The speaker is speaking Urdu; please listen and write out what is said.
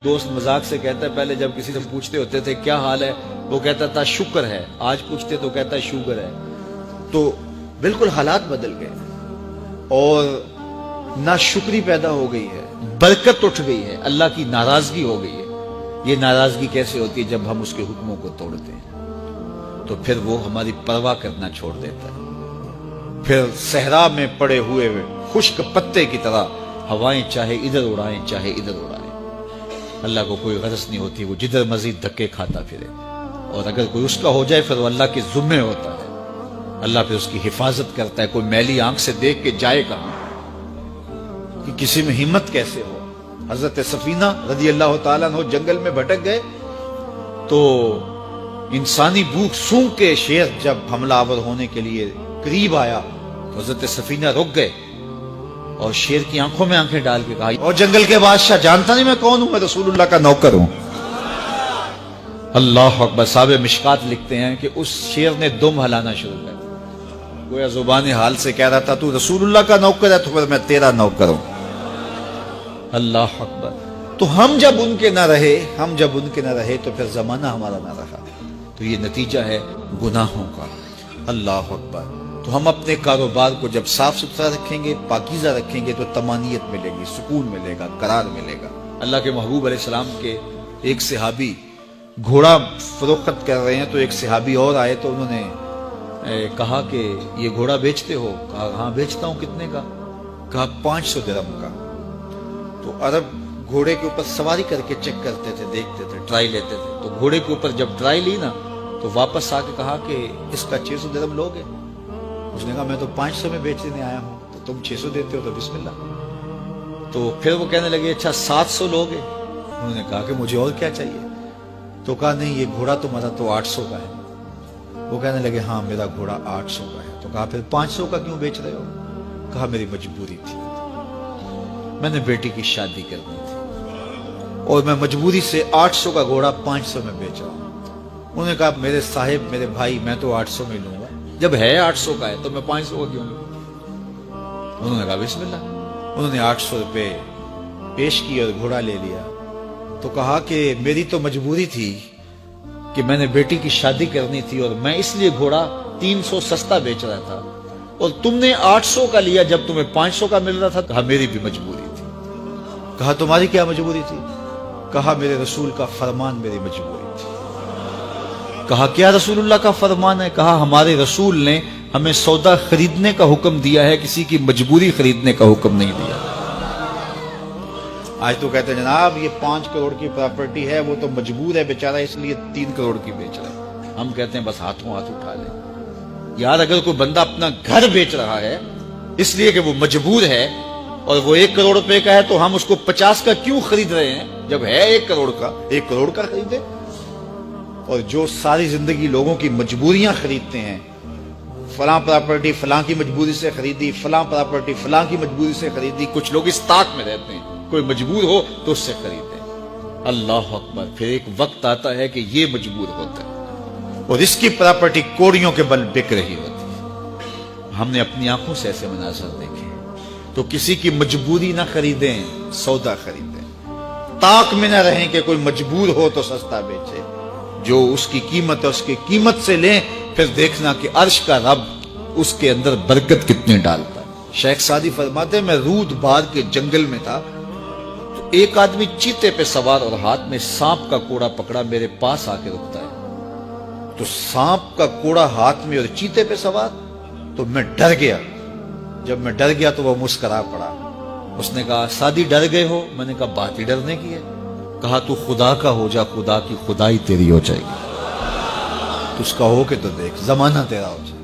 دوست مذاق سے کہتا ہے پہلے جب کسی سے پوچھتے ہوتے تھے کیا حال ہے وہ کہتا تھا شکر ہے، آج پوچھتے تو کہتا ہے شوگر ہے۔ تو بالکل حالات بدل گئے اور ناشکری پیدا ہو گئی ہے، برکت اٹھ گئی ہے، اللہ کی ناراضگی ہو گئی ہے۔ یہ ناراضگی کیسے ہوتی ہے؟ جب ہم اس کے حکموں کو توڑتے ہیں تو پھر وہ ہماری پرواہ کرنا چھوڑ دیتا ہے، پھر صحرا میں پڑے ہوئے خشک پتے کی طرح ہوائیں چاہے ادھر اڑائیں چاہے ادھر اڑائیں، اللہ کو کوئی غرض نہیں ہوتی، وہ جدھر مزید دھکے کھاتا پھرے، اور اگر کوئی اس کا ہو جائے پھر وہ اللہ کے ذمے ہوتا ہے، اللہ پھر اس کی حفاظت کرتا ہے۔ کوئی میلی آنکھ سے دیکھ کے جائے کہاں کہ کسی میں ہمت کیسے ہو۔ حضرت سفینہ رضی اللہ تعالیٰ عنہ جنگل میں بھٹک گئے تو انسانی بھوک سونگ کے شیر جب حملہ آور ہونے کے لیے قریب آیا تو حضرت سفینہ رک گئے اور شیر کی آنکھوں میں آنکھیں ڈال کے کہا، اور جنگل کے بادشاہ جانتا نہیں میں کون ہوں؟ میں رسول اللہ کا نوکر ہوں۔ اللہ اکبر۔ صاحب مشکات لکھتے ہیں کہ اس شیر نے دم ہلانا شروع کر دیا، گویا زبان حال سے کہہ رہا تھا تو رسول اللہ کا نوکر ہے تو پھر میں تیرا نوکر ہوں۔ اللہ اکبر۔ تو ہم جب ان کے نہ رہے تو پھر زمانہ ہمارا نہ رہا، تو یہ نتیجہ ہے گناہوں کا۔ اللہ اکبر۔ تو ہم اپنے کاروبار کو جب صاف ستھرا رکھیں گے، پاکیزہ رکھیں گے تو طمانینت ملے گی، سکون ملے گا، قرار ملے گا۔ اللہ کے محبوب علیہ السلام کے ایک صحابی گھوڑا فروخت کر رہے ہیں تو ایک صحابی اور آئے تو انہوں نے کہا کہ یہ گھوڑا بیچتے ہو؟ کہا ہاں بیچتا ہوں۔ کتنے کا؟ کہا 500 درہم کا۔ تو عرب گھوڑے کے اوپر سواری کر کے چیک کرتے تھے، دیکھتے تھے، ٹرائی لیتے تھے۔ تو گھوڑے کے اوپر جب ٹرائی لی نا تو واپس آ کے کہا کہ اس کا 600 درہم لوگے؟ اس نے کہا میں تو 500 میں بیچنے آیا ہوں، تو تم 600 دیتے ہو تو بسم اللہ۔ تو پھر وہ کہنے لگے اچھا 700 لوگے؟ انہوں نے کہا کہ مجھے اور کیا چاہیے؟ تو کہا نہیں یہ گھوڑا تمہارا تو 800 کا ہے۔ وہ کہنے لگے ہاں میرا گھوڑا 800 کا ہے۔ تو کہا پھر 500 کا کیوں بیچ رہے ہو؟ کہا میری مجبوری تھی، میں نے بیٹی کی شادی کرنی تھی اور میں مجبوری سے 800 کا گھوڑا 500 میں بیچ رہا ہوں۔ انہوں نے کہا میرے صاحب میرے بھائی میں تو 800 میں لوں گا، جب ہے 800 کا ہے تو میں 500 کا کیوں لوں؟ انہوں نے کہا بسم اللہ۔ انہوں نے 800 روپے پیش کی اور گھوڑا لے لیا۔ تو کہا کہ میری تو مجبوری تھی کہ میں نے بیٹی کی شادی کرنی تھی اور میں اس لیے گھوڑا 300 سستا بیچ رہا تھا، اور تم نے 800 کا لیا جب تمہیں 500 کا مل رہا تھا۔ کہا میری بھی مجبوری تھی۔ کہا تمہاری کیا مجبوری تھی؟ کہا میرے رسول کا فرمان میری مجبوری تھی۔ کہا کیا رسول اللہ کا فرمان ہے؟ کہا ہمارے رسول نے ہمیں سودا خریدنے کا حکم دیا ہے، کسی کی مجبوری خریدنے کا حکم نہیں دیا۔ آج تو کہتے ہیں جناب یہ 5 کروڑ کی پراپرٹی ہے، وہ تو مجبور ہے بیچارہ اس لیے 3 کروڑ کی بیچ رہا ہے۔ ہم کہتے ہیں بس ہاتھوں ہاتھ اٹھا لیں۔ یار اگر کوئی بندہ اپنا گھر بیچ رہا ہے اس لیے کہ وہ مجبور ہے اور وہ 1 کروڑ روپے کا ہے تو ہم اس کو 50 کا کیوں خرید رہے ہیں؟ جب ہے 1 کروڑ کا، 1 کروڑ کا خریدے۔ اور جو ساری زندگی لوگوں کی مجبوریاں خریدتے ہیں، فلاں پراپرٹی فلاں کی مجبوری سے خریدی، فلاں پراپرٹی فلاں کی مجبوری سے خریدی۔ کچھ لوگ اس طاق میں رہتے ہیں کوئی مجبور ہو تو اس سے خریدیں۔ اللہ اکبر۔ پھر ایک وقت آتا ہے کہ یہ مجبور ہوتا ہے اور اس کی پراپرٹی کوڑیوں کے بل بک رہی ہوتی ہے۔ ہم نے اپنی آنکھوں سے ایسے مناظر دیکھے۔ تو کسی کی مجبوری نہ خریدیں، سودا خریدیں۔ طاق میں نہ رہیں کہ کوئی مجبور ہو تو سستا بیچے۔ جو اس کی قیمت ہے اس کی قیمت سے لیں، پھر دیکھنا کہ عرش کا رب اس کے اندر برکت کتنے ڈالتا ہے۔ شیخ سعدی فرماتے ہیں میں رود بار کے جنگل میں تھا تو ایک آدمی چیتے پہ سوار اور ہاتھ میں سانپ کا کوڑا پکڑا میرے پاس آ کے رکتا ہے۔ تو سانپ کا کوڑا ہاتھ میں اور چیتے پہ سوار، تو میں ڈر گیا۔ جب میں ڈر گیا تو وہ مسکرا پڑا۔ اس نے کہا سعدی ڈر گئے ہو؟ میں نے کہا بات ہی ڈرنے کی ہے۔ کہا تو خدا کا ہو جا، خدا کی خدائی تیری ہو جائے گی۔ تو اس کا ہو کے تو دیکھ، زمانہ تیرا ہو جائے۔